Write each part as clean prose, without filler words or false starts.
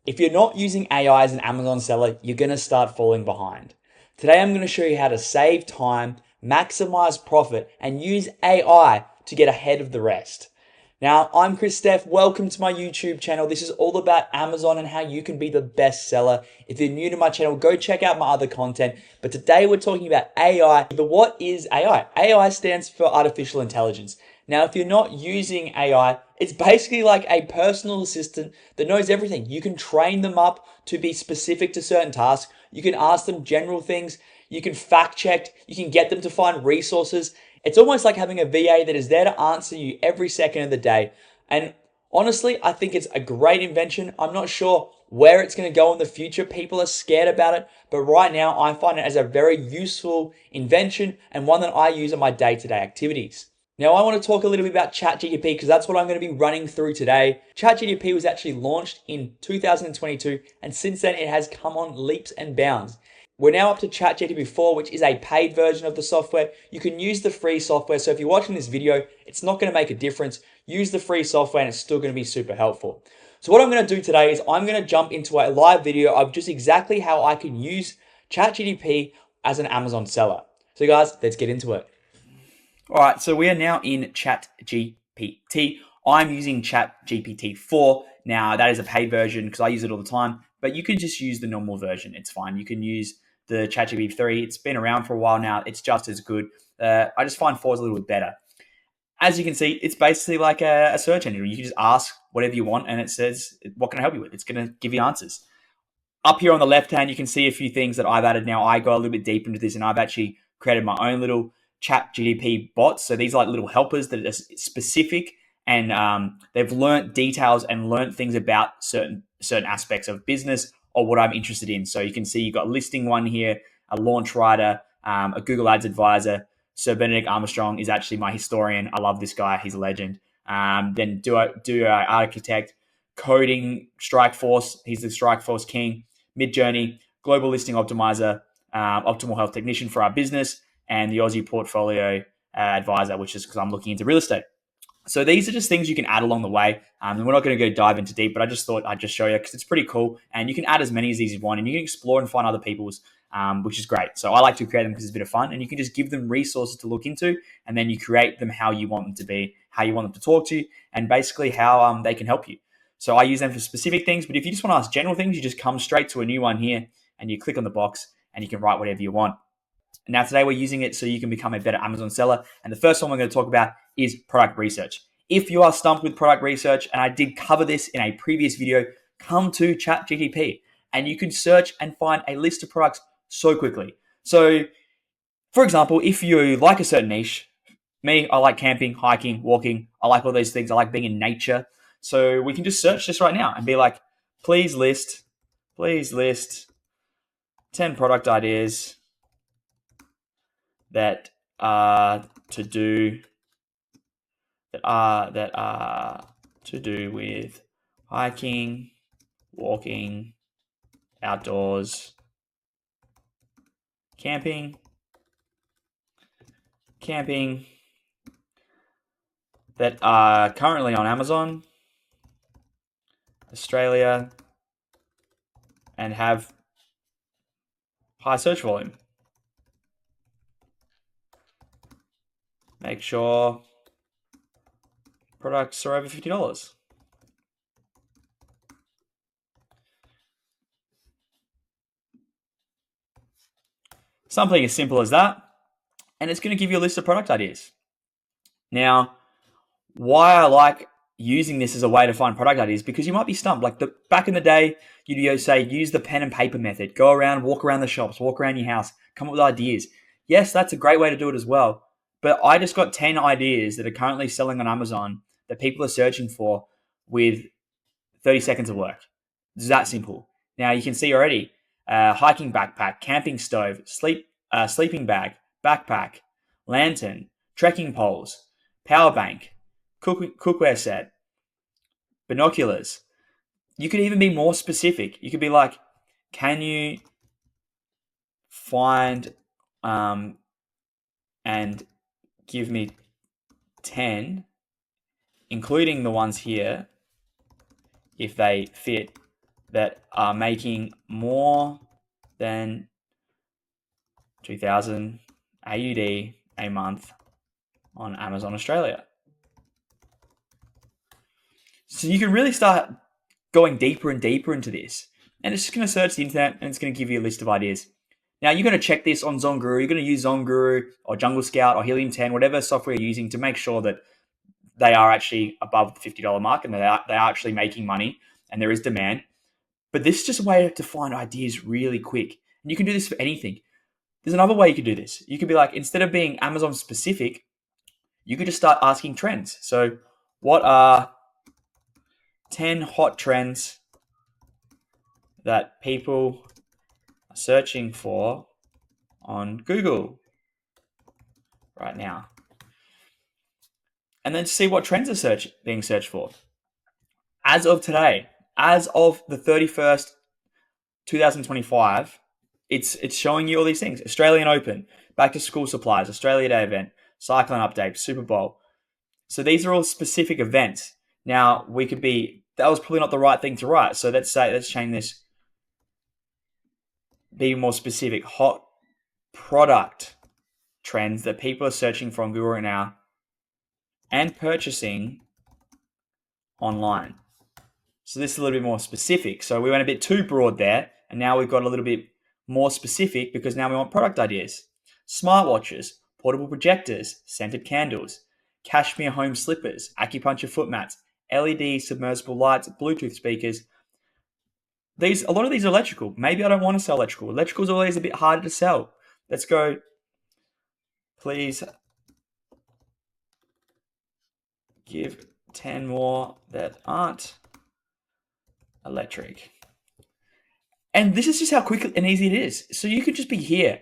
If you're not using AI as an Amazon seller, you're going to start falling behind. Today, I'm going to show you how to save time, maximize profit, and use AI to get ahead of the rest. Now, I'm Chris Steff. Welcome to my YouTube channel. This is all about Amazon and how you can be the best seller. If you're new to my channel, go check out my other content. But today we're talking about AI. But what is AI? AI stands for artificial intelligence. Now, if you're not using AI, it's basically like a personal assistant that knows everything. You can train them up to be specific to certain tasks. You can ask them general things. You can fact check. You can get them to find resources. It's almost like having a VA that is there to answer you every second of the day. And honestly, I think it's a great invention. I'm not sure where it's going to go in the future. People are scared about it. But right now, I find it as a very useful invention and one that I use in my day-to-day activities. Now, I want to talk a little bit about ChatGPT because that's what I'm going to be running through today. ChatGPT was actually launched in 2022, and since then it has come on leaps and bounds. We're now up to ChatGPT 4, which is a paid version of the software. You can use the free software, so if you're watching this video, it's not going to make a difference. Use the free software and it's still going to be super helpful. So what I'm going to do today is I'm going to jump into a live video of just exactly how I can use ChatGPT as an Amazon seller. So guys, let's get into it. All right, so we are now in ChatGPT. I'm using ChatGPT 4. Now, that is a paid version because I use it all the time, but you can just use the normal version. It's fine. You can use the ChatGPT 3. It's been around for a while now. It's just as good. I just find 4 is a little bit better. As you can see, it's basically like a search engine. You can just ask whatever you want, and it says, what can I help you with? It's going to give you answers. Up here on the left hand, you can see a few things that I've added now. I go a little bit deeper into this, and I've actually created my own little ChatGPT bots. So these are like little helpers that are specific, and they've learnt details and learnt things about certain aspects of business or what I'm interested in. So you can see you've got a listing one here, a launch writer, a Google Ads advisor. Sir Benedict Armstrong is actually my historian. I love this guy. He's a legend. Then do architect, coding, Strikeforce. He's the Strikeforce king. Midjourney, global listing optimizer, optimal health technician for our business, and the Aussie portfolio advisor, which is because I'm looking into real estate. So these are just things you can add along the way. And we're not going to go dive into deep, but I just thought I'd just show you because it's pretty cool. And you can add as many as these you want, and you can explore and find other people's, which is great. So I like to create them because it's a bit of fun, and you can just give them resources to look into, and then you create them how you want them to be, how you want them to talk to you, and basically how they can help you. So I use them for specific things, but if you just want to ask general things, you just come straight to a new one here, and you click on the box, and you can write whatever you want. Now, today we're using it so you can become a better Amazon seller. And the first one we're going to talk about is product research. If you are stumped with product research, and I did cover this in a previous video, come to ChatGPT and you can search and find a list of products so quickly. So, for example, if you like a certain niche, me, I like camping, hiking, walking. I like all those things. I like being in nature. So we can just search this right now and be like, please list 10 product ideas that are to do with hiking, walking, outdoors, camping, that are currently on Amazon, Australia, and have high search volume. Make sure products are over $50. Something as simple as that, and it's going to give you a list of product ideas. Now, why I like using this as a way to find product ideas, because you might be stumped. Like back in the day, you'd say use the pen and paper method. Go around, walk around the shops, walk around your house, come up with ideas. Yes, that's a great way to do it as well. But I just got 10 ideas that are currently selling on Amazon that people are searching for with 30 seconds of work. It's that simple. Now you can see already, hiking backpack, camping stove, sleeping bag, backpack, lantern, trekking poles, power bank, cookware set, binoculars. You could even be more specific. You could be like, can you find and give me 10, including the ones here, if they fit that are making more than 2,000 AUD a month on Amazon Australia. So you can really start going deeper and deeper into this. And it's just going to search the internet and it's going to give you a list of ideas. Now you're going to check this on Zonguru. You're going to use Zonguru or Jungle Scout or Helium 10, whatever software you're using to make sure that they are actually above the $50 mark and they are actually making money and there is demand. But this is just a way to find ideas really quick. And you can do this for anything. There's another way you could do this. You could be like, instead of being Amazon specific, you could just start asking trends. So, what are 10 hot trends that people are searching for on Google right now? And then see what trends are being searched for. As of today, as of the 31st, 2025, it's showing you all these things. Australian Open, back to school supplies, Australia Day event, cyclone update, Super Bowl. So these are all specific events. Now that was probably not the right thing to write. So let's change this. Be more specific. Hot product trends that people are searching for on Google right now and purchasing online. So this is a little bit more specific. So we went a bit too broad there, and now we've got a little bit more specific because now we want product ideas. Smartwatches, portable projectors, scented candles, cashmere home slippers, acupuncture foot mats, LED submersible lights, Bluetooth speakers. A lot of these are electrical. Maybe I don't want to sell electrical. Electrical is always a bit harder to sell. Let's go. Please give 10 more that aren't electric. And this is just how quick and easy it is. So you could just be here,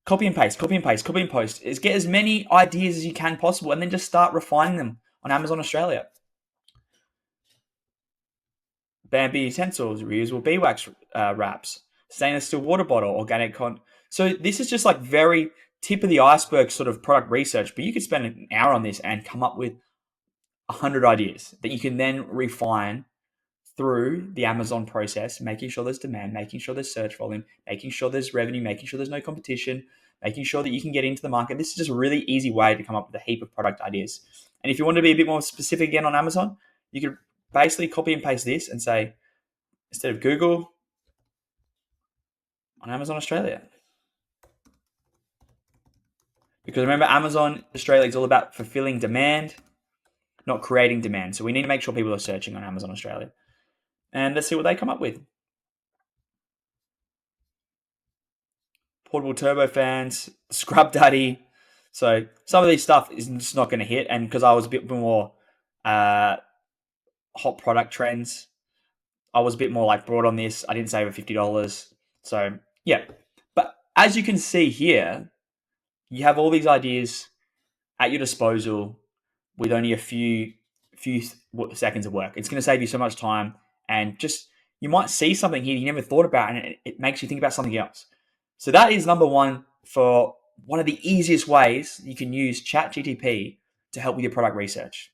copy and paste, copy and paste, copy and post. Is get as many ideas as you can possible, and then just start refining them on Amazon Australia. Bamboo utensils, reusable beeswax wraps, stainless steel water bottle, organic So this is just like very tip of the iceberg sort of product research, but you could spend an hour on this and come up with 100 ideas that you can then refine through the Amazon process, making sure there's demand, making sure there's search volume, making sure there's revenue, making sure there's no competition, making sure that you can get into the market. This is just a really easy way to come up with a heap of product ideas. And if you want to be a bit more specific again on Amazon, you could basically copy and paste this and say, instead of Google, on Amazon Australia. Because remember, Amazon Australia is all about fulfilling demand, not creating demand. So we need to make sure people are searching on Amazon Australia. And let's see what they come up with. Portable turbo fans, scrub daddy. So some of these stuff is just not going to hit. And because I was a bit more hot product trends, I was a bit more like broad on this. I didn't say over $50. So yeah. But as you can see here, you have all these ideas at your disposal with only a few seconds of work. It's going to save you so much time, and just you might see something here you never thought about, and it makes you think about something else. So that is number one for one of the easiest ways you can use ChatGPT to help with your product research.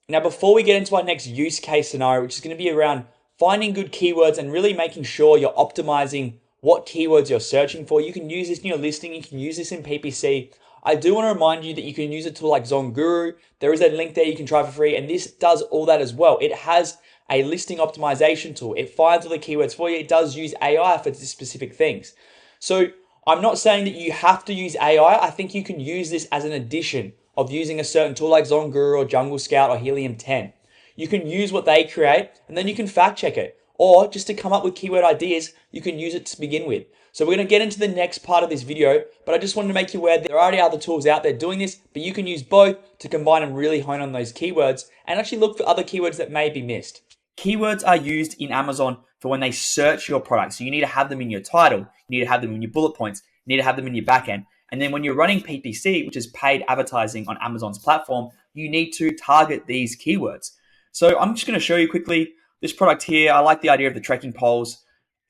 Now, before we get into our next use case scenario, which is going to be around finding good keywords and really making sure you're optimizing what keywords you're searching for, you can use this in your listing, you can use this in PPC. I do want to remind you that you can use a tool like Zonguru. There is a link there you can try for free, and this does all that as well. It has a listing optimization tool. It finds all the keywords for you. It does use AI for specific things. So I'm not saying that you have to use AI. I think you can use this as an addition of using a certain tool like Zonguru or Jungle Scout or Helium 10. You can use what they create and then you can fact check it. Or just to come up with keyword ideas, you can use it to begin with. So we're going to get into the next part of this video, but I just wanted to make you aware that there are already other tools out there doing this, but you can use both to combine and really hone on those keywords and actually look for other keywords that may be missed. Keywords are used in Amazon for when they search your product. So you need to have them in your title, you need to have them in your bullet points, you need to have them in your backend. And then when you're running PPC, which is paid advertising on Amazon's platform, you need to target these keywords. So I'm just going to show you quickly this product here. I like the idea of the trekking poles.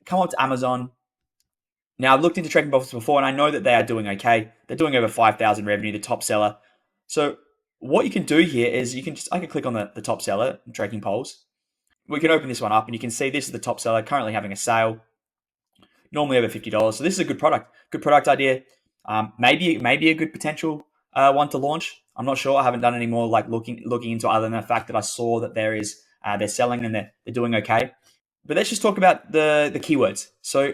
Come up to Amazon. Now, I've looked into trekking poles before, and I know that they are doing okay. They're doing over 5,000 revenue, the top seller. So what you can do here is I can click on the top seller, trekking poles. we can open this one up and you can see this is the top seller currently having a sale, normally over $50. So this is a good product idea. Maybe a good potential one to launch. I'm not sure. I haven't done any more like looking into other than the fact that I saw that they're selling and they're doing okay. But let's just talk about the keywords. So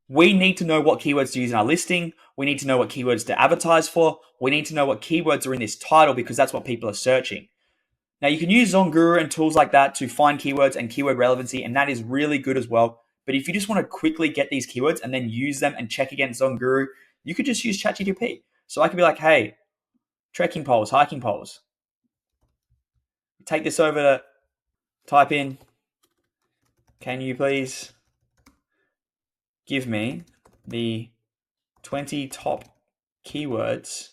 we need to know what keywords to use in our listing. We need to know what keywords to advertise for. We need to know what keywords are in this title because that's what people are searching. Now, you can use ZonGuru and tools like that to find keywords and keyword relevancy, and that is really good as well. But if you just want to quickly get these keywords and then use them and check against ZonGuru, you could just use ChatGPT. So I could be like, hey, trekking poles, hiking poles. Take this over to type in, can you please give me the 20 top keywords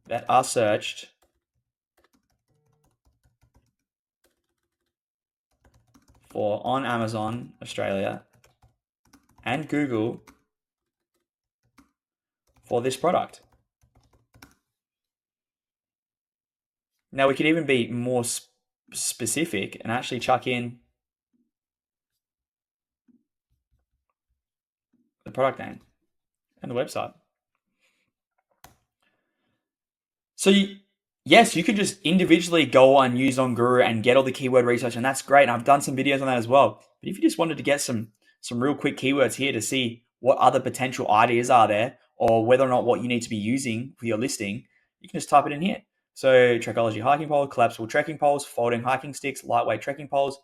that are searched for on Amazon Australia and Google for this product. Now we could even be more specific and actually chuck in the product name and the website. So yes, you can just individually go and use ZonGuru and get all the keyword research, and that's great. And I've done some videos on that as well. But if you just wanted to get some real quick keywords here to see what other potential ideas are there, or whether or not what you need to be using for your listing, you can just type it in here. So Trekology hiking pole, collapsible trekking poles, folding hiking sticks, lightweight trekking poles.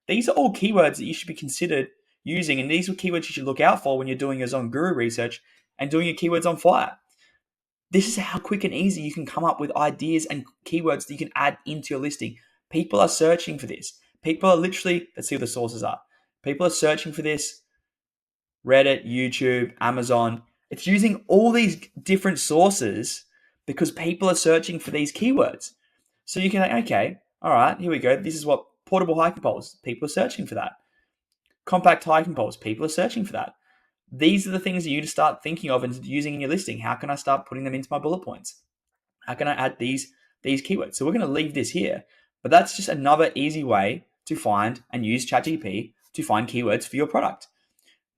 These are all keywords that you should be considered using, and these are keywords you should look out for when you're doing your ZonGuru research and doing your keywords on fire. This is how quick and easy you can come up with ideas and keywords that you can add into your listing. People are searching for this. People are literally, let's see what the sources are. People are searching for this. Reddit, YouTube, Amazon. It's using all these different sources because people are searching for these keywords. So you can like, okay, all right, here we go. This is what portable hiking poles. People are searching for that. Compact hiking poles. People are searching for that. These are the things that you need to start thinking of and using in your listing. How can I start putting them into my bullet points? How can I add these keywords? So we're going to leave this here, but that's just another easy way to find and use ChatGPT to find keywords for your product.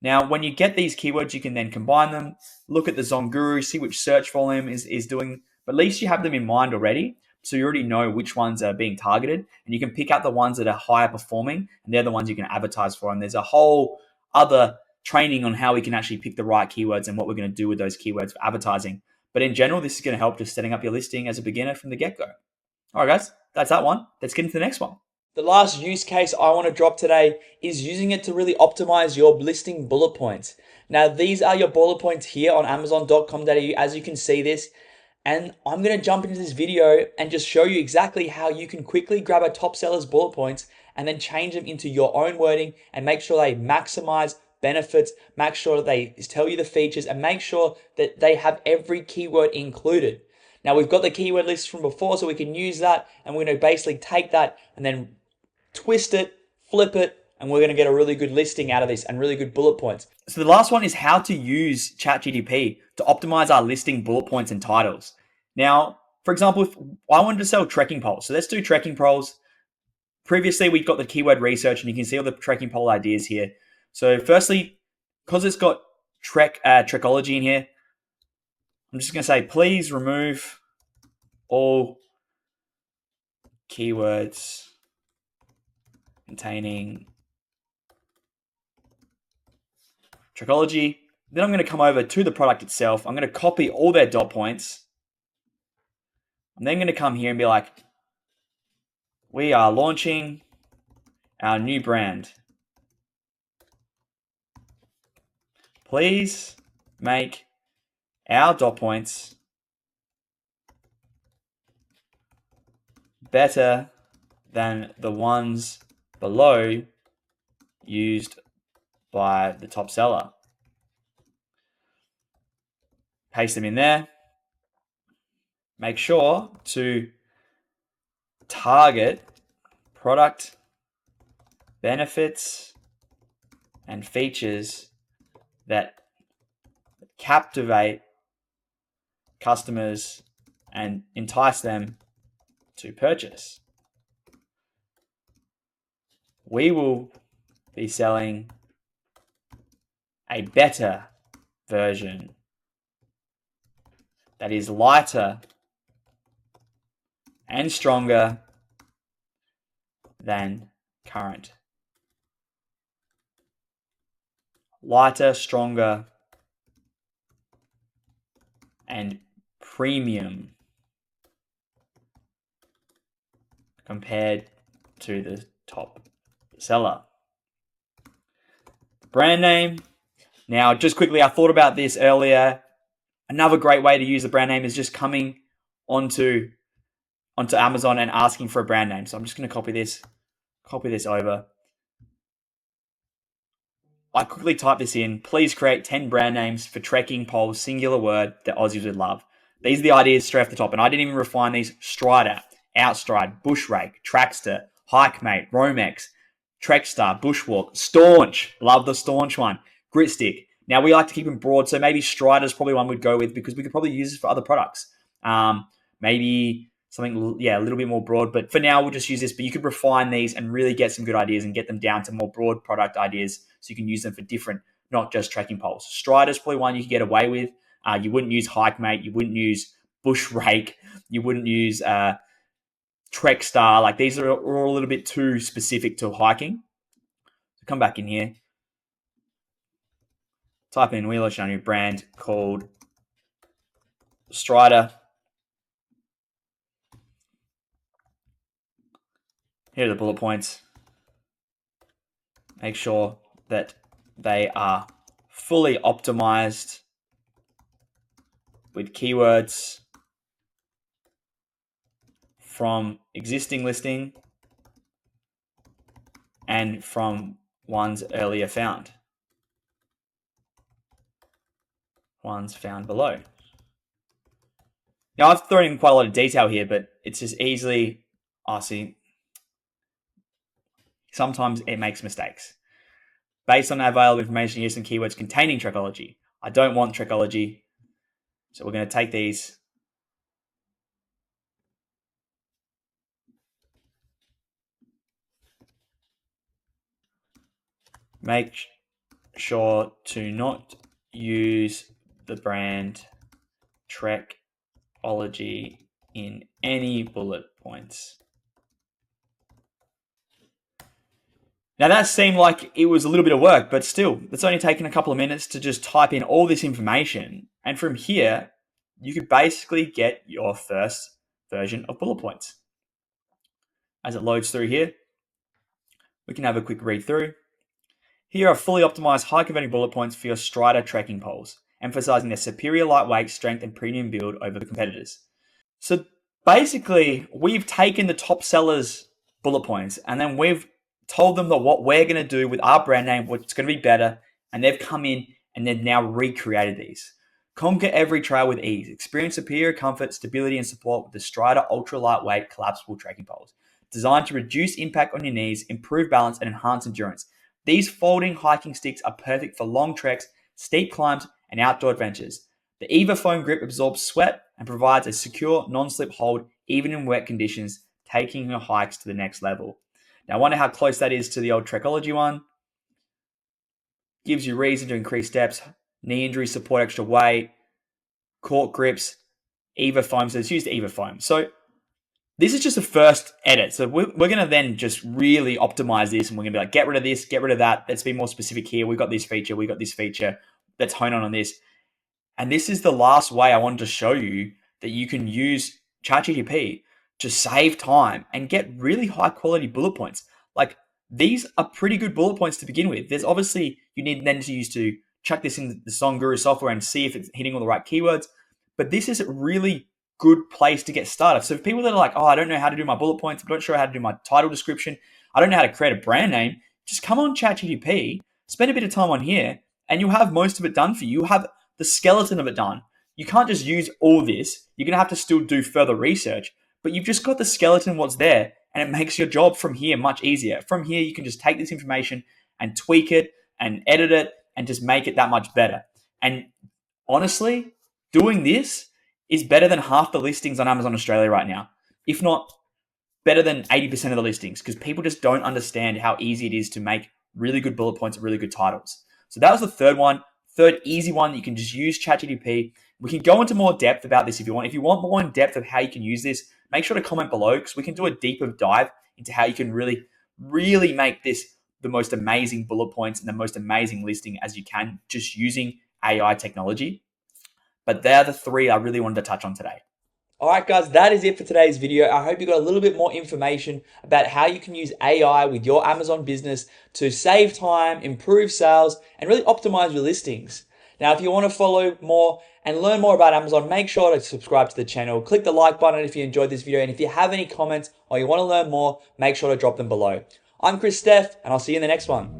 Now, when you get these keywords, you can then combine them, look at the ZonGuru, see which search volume is doing, but at least you have them in mind already. So you already know which ones are being targeted, and you can pick out the ones that are higher performing, and they're the ones you can advertise for. And there's a whole other training on how we can actually pick the right keywords and what we're going to do with those keywords for advertising. But in general, this is going to help just setting up your listing as a beginner from the get-go. All right, guys, that's that one. Let's get into the next one. The last use case I want to drop today is using it to really optimize your listing bullet points. Now, these are your bullet points here on amazon.com.au, as you can see this. And I'm going to jump into this video and just show you exactly how you can quickly grab a top seller's bullet points and then change them into your own wording and make sure they maximize benefits, make sure that they tell you the features, and make sure that they have every keyword included. Now, we've got the keyword list from before, so we can use that, and we're going to basically take that and then twist it, flip it, and we're going to get a really good listing out of this and really good bullet points. So the last one is how to use ChatGPT to optimize our listing bullet points and titles. Now, for example, if I wanted to sell trekking poles, so let's do trekking poles. Previously, we've got the keyword research, and you can see all the trekking pole ideas here. So firstly, because it's got Trekology in here, I'm just going to say, please remove all keywords containing Trekology. Then I'm going to come over to the product itself. I'm going to copy all their dot points. I'm then going to come here and be like, we are launching our new brand. Please make our dot points better than the ones below used by the top seller. Paste them in there. Make sure to target product benefits and features that captivate customers and entice them to purchase. we will be selling a better version that is lighter and stronger than current. Lighter, stronger, and premium compared to the top seller. Brand name. Now, just quickly, I thought about this earlier. Another great way to use the brand name is just coming onto Amazon and asking for a brand name. So I'm just going to copy this over. I quickly type this in. Please create 10 brand names for trekking poles, singular word, that Aussies would love. These are the ideas straight off the top, and I didn't even refine these. Strider, Outstride, Bushrake, Trackster, Hikemate, Romex, Trekstar, Bushwalk, Staunch. Love the Staunch one. Gritstick. Now, we like to keep them broad, so maybe Strider's probably one we'd go with because we could probably use it for other products. Maybe something, a little bit more broad. But for now, we'll just use this. But you could refine these and really get some good ideas and get them down to more broad product ideas so you can use them for different, not just trekking poles. Strider's probably one you could get away with. You wouldn't use Hikemate. You wouldn't use Bush Rake. You wouldn't use Trekstar. Like, these are all a little bit too specific to hiking. So come back in here. Type in Wheeler Shiny brand called Strider. Here are the bullet points. Make sure that they are fully optimized with keywords from existing listing and from ones earlier found. Ones found below. Now, I've thrown in quite a lot of detail here, but it's just easily, sometimes it makes mistakes. Based on available information, here's some keywords containing Trekology. I don't want Trekology, so we're going to take these. Make sure to not use the brand Trekology in any bullet points. Now, that seemed like it was a little bit of work, but still, it's only taken a couple of minutes to just type in all this information. And from here, you could basically get your first version of bullet points. As it loads through here, we can have a quick read through. Here are fully optimized high converting bullet points for your Strider trekking poles, emphasizing their superior lightweight, strength, and premium build over the competitors. So basically, we've taken the top sellers' bullet points and then we've told them that what we're going to do with our brand name, what's going to be better, and they've come in and they've now recreated these. Conquer every trail with ease. Experience superior comfort, stability, and support with the Strider ultra lightweight collapsible trekking poles. Designed to reduce impact on your knees, improve balance, and enhance endurance. These folding hiking sticks are perfect for long treks, steep climbs, and outdoor adventures. The EVA foam grip absorbs sweat and provides a secure, non-slip hold even in wet conditions, taking your hikes to the next level. Now, I wonder how close that is to the old Trekology one. Gives you reason to increase steps, knee injury support, extra weight, cork grips, EVA foam. So it's used EVA foam. So this is just a first edit. So we're going to then just really optimize this, and we're going to be like, get rid of this, get rid of that. Let's be more specific here. We've got this feature. We got this feature. Let's hone on this. And this is the last way I wanted to show you that you can use ChatGPT to save time and get really high quality bullet points. Like, these are pretty good bullet points to begin with. There's obviously, you need then to use to chuck this in the Song Guru software and see if it's hitting all the right keywords. But this is a really good place to get started. So if people that are like, oh, I don't know how to do my bullet points, I'm not sure how to do my title description, I don't know how to create a brand name, just come on ChatGPT, spend a bit of time on here, and you'll have most of it done for you. You'll have the skeleton of it done. You can't just use all this. You're going to have to still do further research, but you've just got the skeleton, what's there, and it makes your job from here much easier. From here, you can just take this information and tweak it and edit it and just make it that much better. And honestly, doing this is better than half the listings on Amazon Australia right now, if not better than 80% of the listings because people just don't understand how easy it is to make really good bullet points and really good titles. So that was the third one. Third easy one that you can just use ChatGPT. We can go into more depth about this if you want. If you want more in depth of how you can use this, make sure to comment below because we can do a deeper dive into how you can really, really make this the most amazing bullet points and the most amazing listing as you can just using AI technology. But they're the three I really wanted to touch on today. All right, guys, that is it for today's video. I hope you got a little bit more information about how you can use AI with your Amazon business to save time, improve sales, and really optimize your listings. Now, if you want to follow more and learn more about Amazon, make sure to subscribe to the channel. Click the like button if you enjoyed this video. And if you have any comments or you want to learn more, make sure to drop them below. I'm Chris Steff, and I'll see you in the next one.